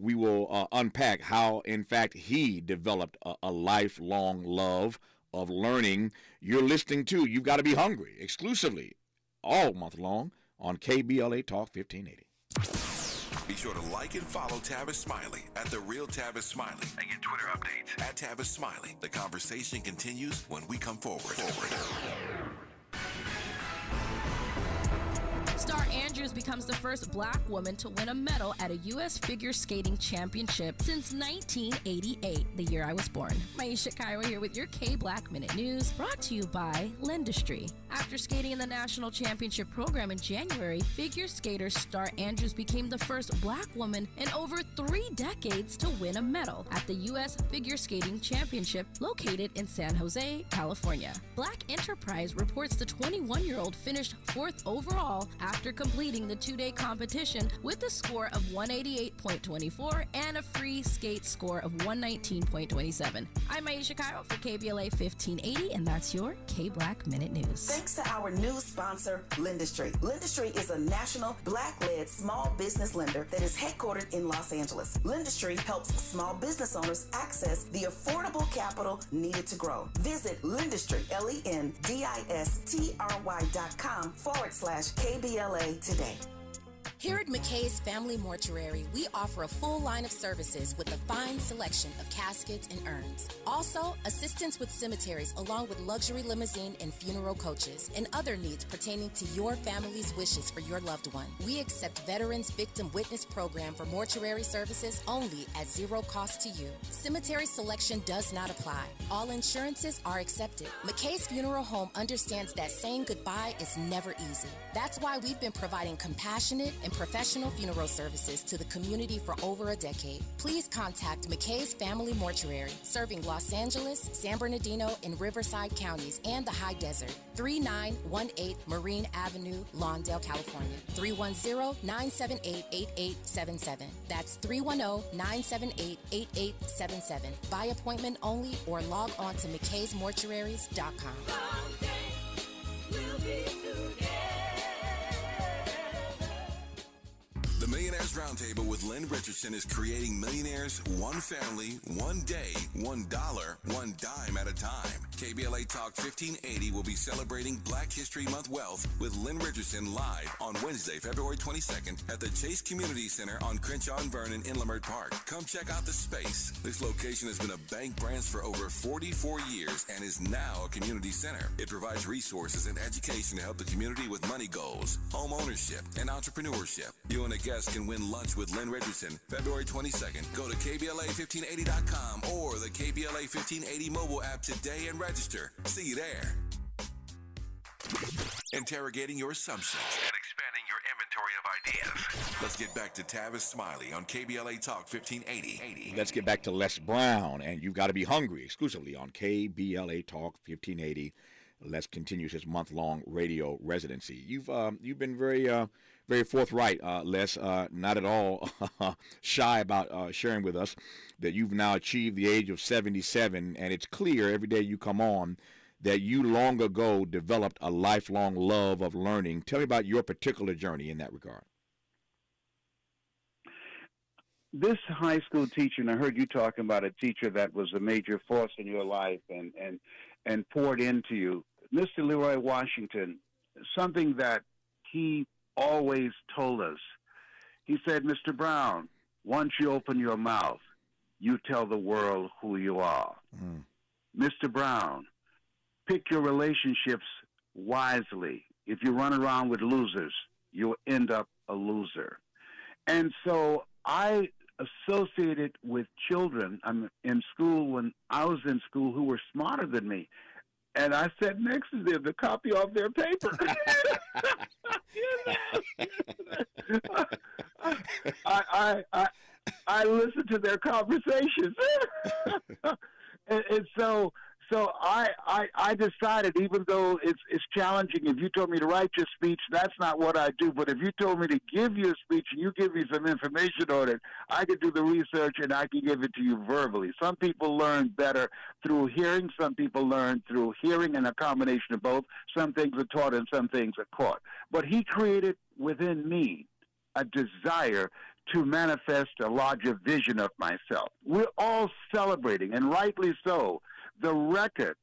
we will unpack how, in fact, he developed a lifelong love of learning. You're listening to You've Got to Be Hungry exclusively all month long on KBLA Talk 1580. Be sure to like and follow Tavis Smiley at The Real Tavis Smiley and get Twitter updates at Tavis Smiley. The conversation continues when we come forward. Star Andrews becomes the first black woman to win a medal at a U.S. figure skating championship since 1988, the year I was born. Maisha Cairo here with your K-Black Minute News, brought to you by Lendistry. After skating in the national championship program in January, figure skater Star Andrews became the first black woman in over 3 decades to win a medal at the U.S. Figure Skating Championship located in San Jose, California. Black Enterprise reports the 21-year-old finished 4th overall after completing the 2-day competition with a score of 188.24 and a free skate score of 119.27. I'm Maisha Cairo for KBLA 1580, and that's your K-Black Minute News. Thanks to our new sponsor, Lendistry. Lendistry is a national black-led small business lender that is headquartered in Los Angeles. Lendistry helps small business owners access the affordable capital needed to grow. Visit Lendistry, LENDISTRY.com/KBLA today. Here at McKay's Family Mortuary, we offer a full line of services with a fine selection of caskets and urns. Also, assistance with cemeteries along with luxury limousine and funeral coaches and other needs pertaining to your family's wishes for your loved one. We accept Veterans Victim Witness Program for mortuary services only at zero cost to you. Cemetery selection does not apply. All insurances are accepted. McKay's Funeral Home understands that saying goodbye is never easy. That's why we've been providing compassionate and and professional funeral services to the community for over a decade. Please contact McKay's Family Mortuary, serving Los Angeles, San Bernardino, and Riverside counties and the High Desert. 3918 Marine Avenue, Lawndale, California. 310-978-8877. That's 310-978-8877. By appointment only or log on to mckaysmortuaries.com. The Millionaires Roundtable with Lynn Richardson is creating millionaires one family, one day, $1, one dime at a time. KBLA Talk 1580 will be celebrating Black History Month Wealth with Lynn Richardson live on Wednesday, February 22nd at the Chase Community Center on Crenshaw and Vernon in Leimert Park. Come check out the space. This location has been a bank branch for over 44 years and is now a community center. It provides resources and education to help the community with money goals, home ownership, and entrepreneurship. You and a guest can win lunch with Lynn Richardson February 22nd. Go to KBLA1580.com or the KBLA 1580 mobile app today and register. See you there. Interrogating your assumptions and expanding your inventory of ideas. Let's get back to Tavis Smiley on KBLA Talk 1580. Let's get back to Les Brown, and You've Got to Be Hungry, exclusively on KBLA Talk 1580. Les continues his month-long radio residency. You've been very forthright, Les, not at all shy about sharing with us that you've now achieved the age of 77, and it's clear every day you come on that you long ago developed a lifelong love of learning. Tell me about your particular journey in that regard. This high school teacher, and I heard you talking about a teacher that was a major force in your life and poured into you, Mr. Leroy Washington, something that he always told us. He said, Mr. Brown, once you open your mouth, you tell the world who you are. Mr. Brown, pick your relationships wisely. If you run around with losers, you'll end up a loser. And so I associated with children in school when I was in school who were smarter than me. And I sat next to them to copy off their paper. I listened to their conversations. and so I decided, even though it's challenging, if you told me to write your speech, that's not what I do. But if you told me to give you a speech and you give me some information on it, I could do the research and I can give it to you verbally. Some people learn better through hearing. Some people learn through hearing and a combination of both. Some things are taught and some things are caught. But he created within me a desire to manifest a larger vision of myself. We're all celebrating, and rightly so, the record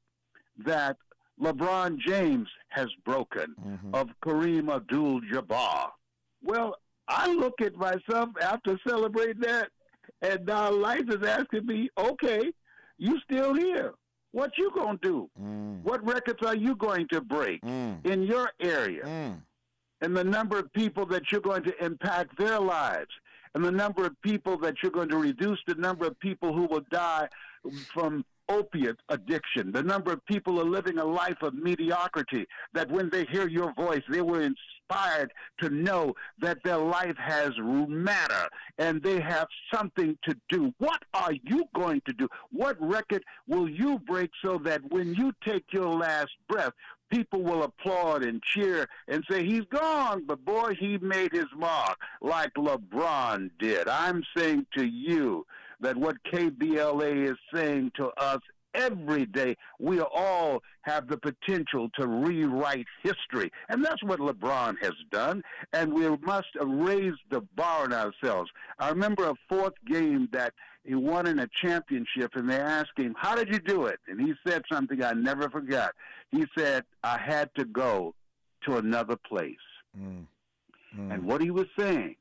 that LeBron James has broken of Kareem Abdul-Jabbar. Well, I look at myself after celebrating that, and now life is asking me, okay, you still here. What you going to do? What records are you going to break in your area? And the number of people that you're going to impact their lives, and the number of people that you're going to reduce the number of people who will die from opiate addiction. The number of people are living a life of mediocrity, that when they hear your voice, they were inspired to know that their life has matter and they have something to do. What are you going to do? What record will you break so that when you take your last breath, people will applaud and cheer and say, he's gone, but boy, he made his mark like LeBron did. I'm saying to you that what KBLA is saying to us every day, we all have the potential to rewrite history. And that's what LeBron has done, and we must raise the bar on ourselves. I remember a fourth game that he won in a championship, and they asked him, how did you do it? And he said something I never forgot. He said, I had to go to another place. And what he was saying,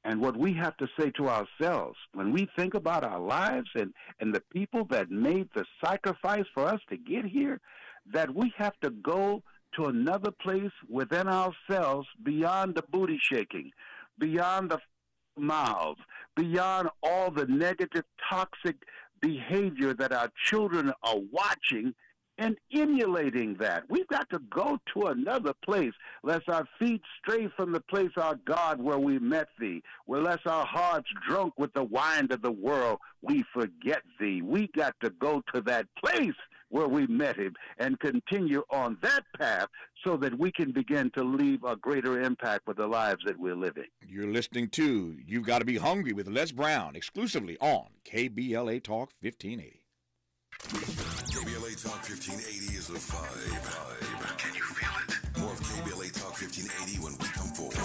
and what we have to say to ourselves when we think about our lives and the people that made the sacrifice for us to get here, that we have to go to another place within ourselves beyond the booty shaking, beyond the mouths, beyond all the negative, toxic behavior that our children are watching and emulating that. We've got to go to another place, lest our feet stray from the place, our God, where we met thee, where lest our hearts drunk with the wine of the world, we forget thee. We got to go to that place where we met him and continue on that path so that we can begin to leave a greater impact with the lives that we're living. You're listening to You've Got to Be Hungry with Les Brown, exclusively on KBLA Talk 1580. KBLA Talk 1580 is a vibe. Can you feel it? More of KBLA Talk 1580 when we come forward.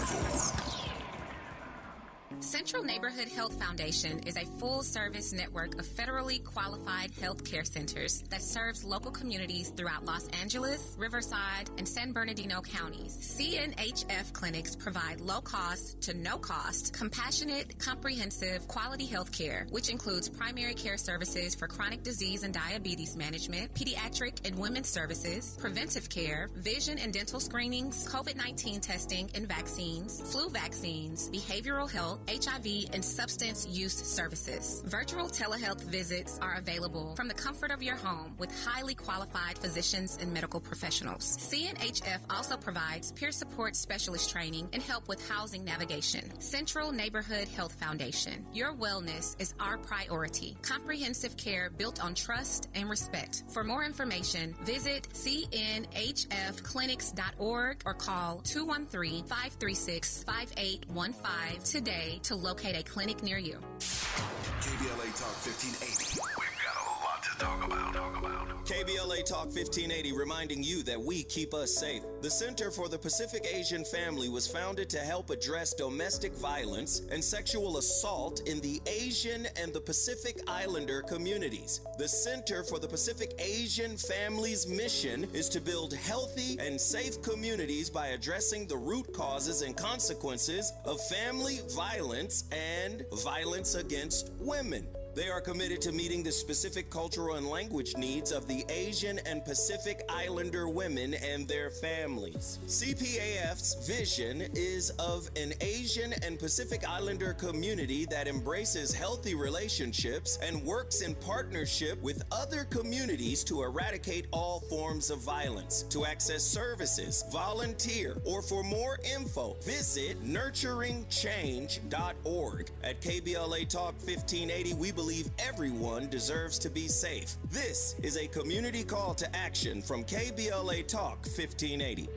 Central Neighborhood Health Foundation is a full-service network of federally qualified health care centers that serves local communities throughout Los Angeles, Riverside, and San Bernardino counties. CNHF clinics provide low-cost to no-cost, compassionate, comprehensive, quality health care, which includes primary care services for chronic disease and diabetes management, pediatric and women's services, preventive care, vision and dental screenings, COVID-19 testing and vaccines, flu vaccines, behavioral health, HIV, and substance use services. Virtual telehealth visits are available from the comfort of your home with highly qualified physicians and medical professionals. CNHF also provides peer support specialist training and help with housing navigation. Central Neighborhood Health Foundation. Your wellness is our priority. Comprehensive care built on trust and respect. For more information, visit cnhfclinics.org or call 213-536-5815 today to locate a clinic near you. KBLA Talk 1580. We've got a lot to talk about. KBLA Talk 1580 reminding you that we keep us safe. The Center for the Pacific Asian Family was founded to help address domestic violence and sexual assault in the Asian and the Pacific Islander communities. The Center for the Pacific Asian Family's mission is to build healthy and safe communities by addressing the root causes and consequences of family violence and violence against women. They are committed to meeting the specific cultural and language needs of the Asian and Pacific Islander women and their families. CPAF's vision is of an Asian and Pacific Islander community that embraces healthy relationships and works in partnership with other communities to eradicate all forms of violence. To access services, volunteer, or for more info, visit nurturingchange.org. At KBLA Talk 1580, we believe everyone deserves to be safe. This is a community call to action from KBLA Talk 1580.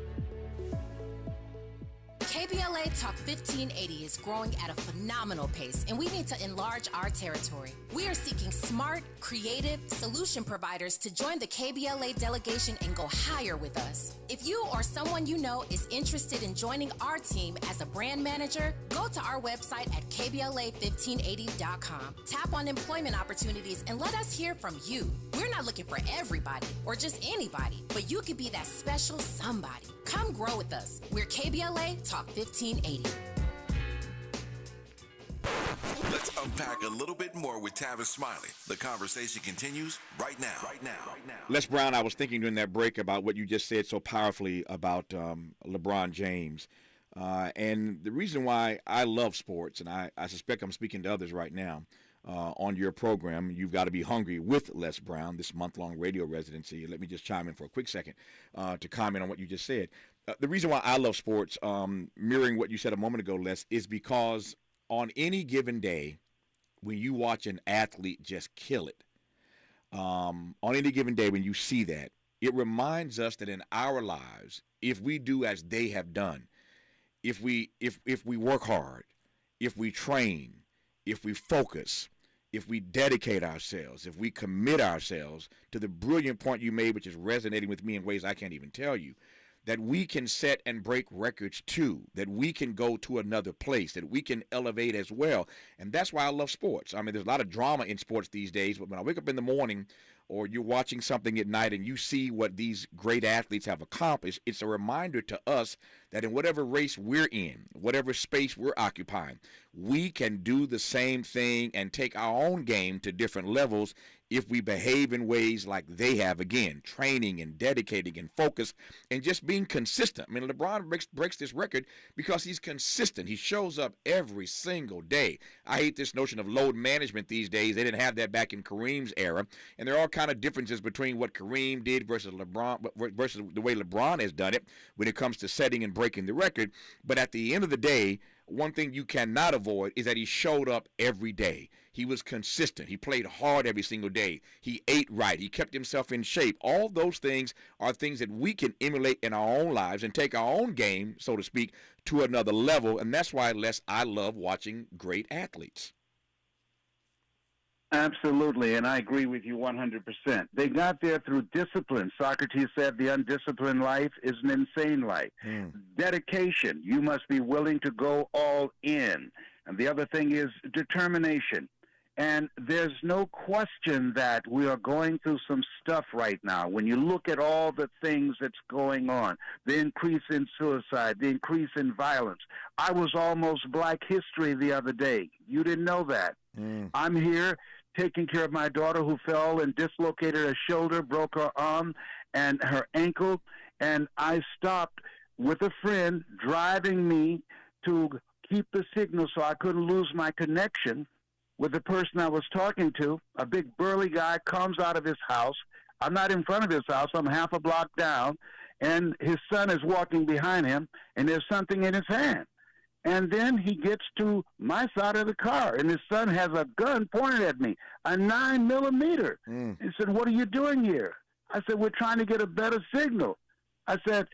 KBLA Talk 1580 is growing at a phenomenal pace, and we need to enlarge our territory. We are seeking smart, creative solution providers to join the KBLA delegation and go higher with us. If you or someone you know is interested in joining our team as a brand manager, go to our website at KBLA1580.com. Tap on employment opportunities and let us hear from you. We're not looking for everybody or just anybody, but you could be that special somebody. Come grow with us. We're KBLA Talk 1580. Let's unpack a little bit more with Tavis Smiley. The conversation continues right now. Les Brown, I was thinking during that break about what you just said so powerfully about LeBron James. And the reason why I love sports, and I suspect I'm speaking to others right now on your program, You've Got to Be Hungry with Les Brown, this month-long radio residency. Let me just chime in for a quick second to comment on what you just said. The reason why I love sports, mirroring what you said a moment ago, Les, is because on any given day, when you watch an athlete just kill it, on any given day when you see that, it reminds us that in our lives, if we do as they have done, if we work hard, if we train, if we focus, if we dedicate ourselves, if we commit ourselves to the brilliant point you made, which is resonating with me in ways I can't even tell you, that we can set and break records too, that we can go to another place, that we can elevate as well. And that's why I love sports. I mean, there's a lot of drama in sports these days, but when I wake up in the morning or you're watching something at night and you see what these great athletes have accomplished, it's a reminder to us that in whatever race we're in, whatever space we're occupying, we can do the same thing and take our own game to different levels if we behave in ways like they have. Again, training and dedicating and focus and just being consistent. I mean, LeBron breaks this record because he's consistent. He shows up every single day. I hate this notion of load management these days. They didn't have that back in Kareem's era. And there are all kind of differences between what Kareem did versus LeBron, versus the way LeBron has done it when it comes to setting and breaking the record. But at the end of the day, one thing you cannot avoid is that he showed up every day. He was consistent. He played hard every single day. He ate right. He kept himself in shape. All those things are things that we can emulate in our own lives and take our own game, so to speak, to another level. And that's why, Les, I love watching great athletes. Absolutely, and I agree with you 100%. They got there through discipline. Socrates said the undisciplined life is an insane life. Dedication. You must be willing to go all in. And the other thing is determination. And there's no question that we are going through some stuff right now. When you look at all the things that's going on, the increase in suicide, the increase in violence. I was almost Black History the other day. You didn't know that. I'm here taking care of my daughter who fell and dislocated her shoulder, broke her arm and her ankle. And I stopped with a friend driving me to keep the signal so I couldn't lose my connection with the person I was talking to. A big burly guy comes out of his house. I'm not in front of his house. I'm half a block down. And his son is walking behind him, and there's something in his hand. And then he gets to my side of the car, and his son has a gun pointed at me, a 9mm. He said, "What are you doing here?" I said, "We're trying to get a better signal." I said,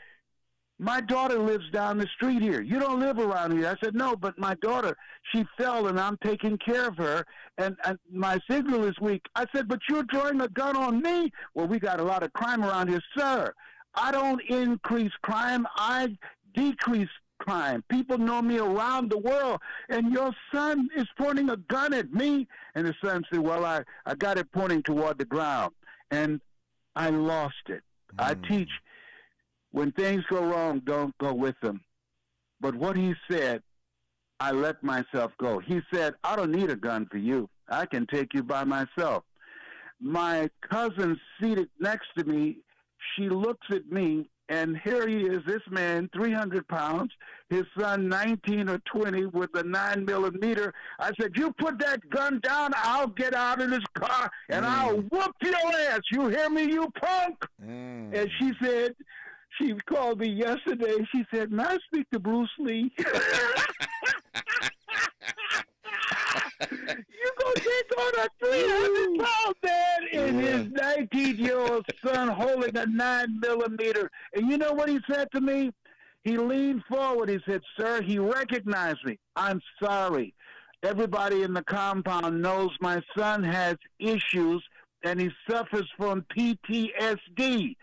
"My daughter lives down the street here. You don't live around here." I said, "No, but my daughter, she fell, and I'm taking care of her, and my signal is weak." I said, "But you're drawing a gun on me." "Well, we got a lot of crime around here." "Sir, I don't increase crime. I decrease crime. People know me around the world, and your son is pointing a gun at me." And the son said, "Well, I got it pointing toward the ground." And I lost it. I teach, when things go wrong, don't go with them. But what he said, I let myself go. He said, "I don't need a gun for you. I can take you by myself." My cousin seated next to me, she looks at me, and here he is, this man, 300 pounds, his son 19 or 20 with a 9mm. I said, "You put that gun down, I'll get out of this car, and I'll whoop your ass. You hear me, you punk?" And she said, she called me yesterday, she said, "May I speak to Bruce Lee?" You gonna take on a 300-pound man and his 19-year-old son holding a 9mm. And you know what he said to me? He leaned forward. He said, "Sir," he recognized me. "I'm sorry. Everybody in the compound knows my son has issues and he suffers from PTSD.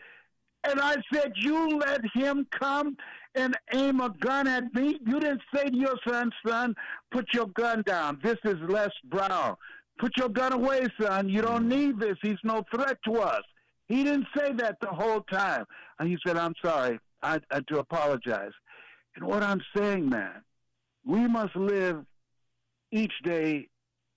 And I said, "You let him come and aim a gun at me? You didn't say to your son, 'Son, put your gun down. This is Les Brown. Put your gun away, son. You don't need this. He's no threat to us.'" He didn't say that the whole time. And he said, "I'm sorry. I to apologize." And what I'm saying, man, we must live each day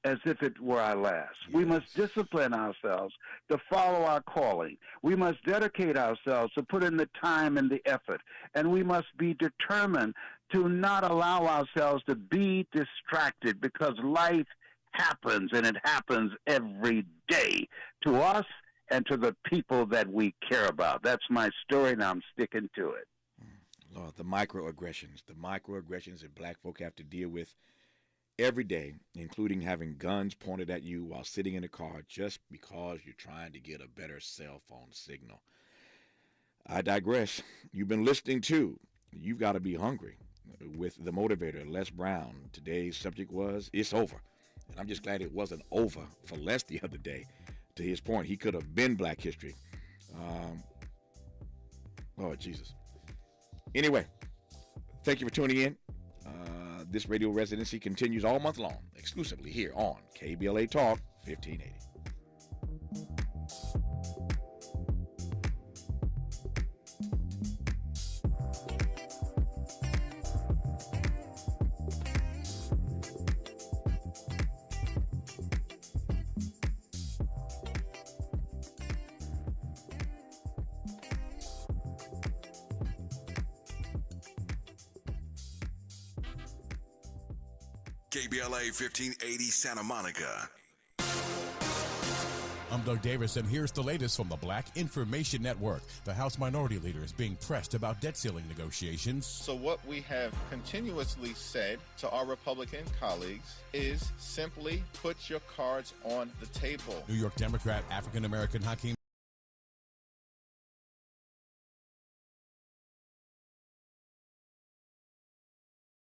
as if it were our last. Yes. We must discipline ourselves to follow our calling. We must dedicate ourselves to put in the time and the effort. And we must be determined to not allow ourselves to be distracted, because life happens, and it happens every day to us and to the people that we care about. That's my story, and I'm sticking to it. Lord, the microaggressions that black folk have to deal with every day, including having guns pointed at you while sitting in a car just because you're trying to get a better cell phone signal. I digress. You've been listening to You've Got to Be Hungry with the motivator, Les Brown. Today's subject was It's Over. And I'm just glad it wasn't over for Les the other day. To his point, he could have been Black History. Lord Jesus. Anyway, thank you for tuning in. This radio residency continues all month long, exclusively here on KBLA Talk 1580. KBLA 1580 Santa Monica. I'm Doug Davis, and here's the latest from the Black Information Network. The House Minority Leader is being pressed about debt ceiling negotiations. So what we have continuously said to our Republican colleagues is simply put your cards on the table. New York Democrat African-American Hakeem